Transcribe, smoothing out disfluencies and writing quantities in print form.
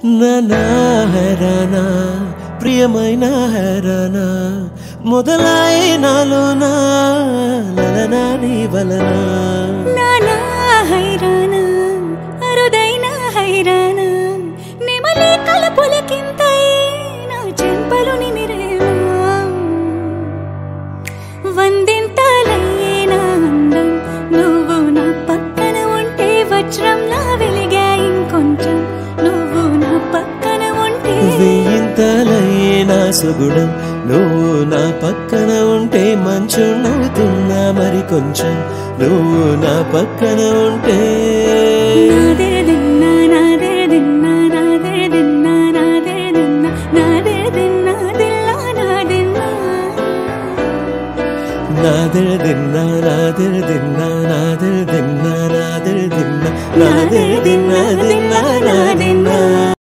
నానా హైరానా ప్రియమైన హైరానా మొదలాయే నాలోనా లలనా నీ వలనా నానా హైరానా అరుదైన హైరానా నెమలి కలపులకింతై నా చెంపలు నిమిరేవా వందింతలయ్యేనా అందం నువ్వు నా పక్కన ఉంటే వజ్రంలా వెలిగా ఇంకొంచెం నువ్వు నా పక్కన ఉంటే వెయ్యింతలయ్యేనా సుగుణం నువ్వు నా పక్కన ఉంటే మంచు నవ్వుతున్నా మరి కొంచెం నువ్వు నా పక్కన ఉంటే నాదెరదిన్నా నాదెరదిన్నా నాదెరదిన్నా నాదెరదిన్నా నాదెరదిన్నా దిల్లా నాదెన్నా నాదెరదిన్నా నాదెరదిన్నా నాదెరదిన్నా నాదెరదిన్నా నాదెరదిన్నా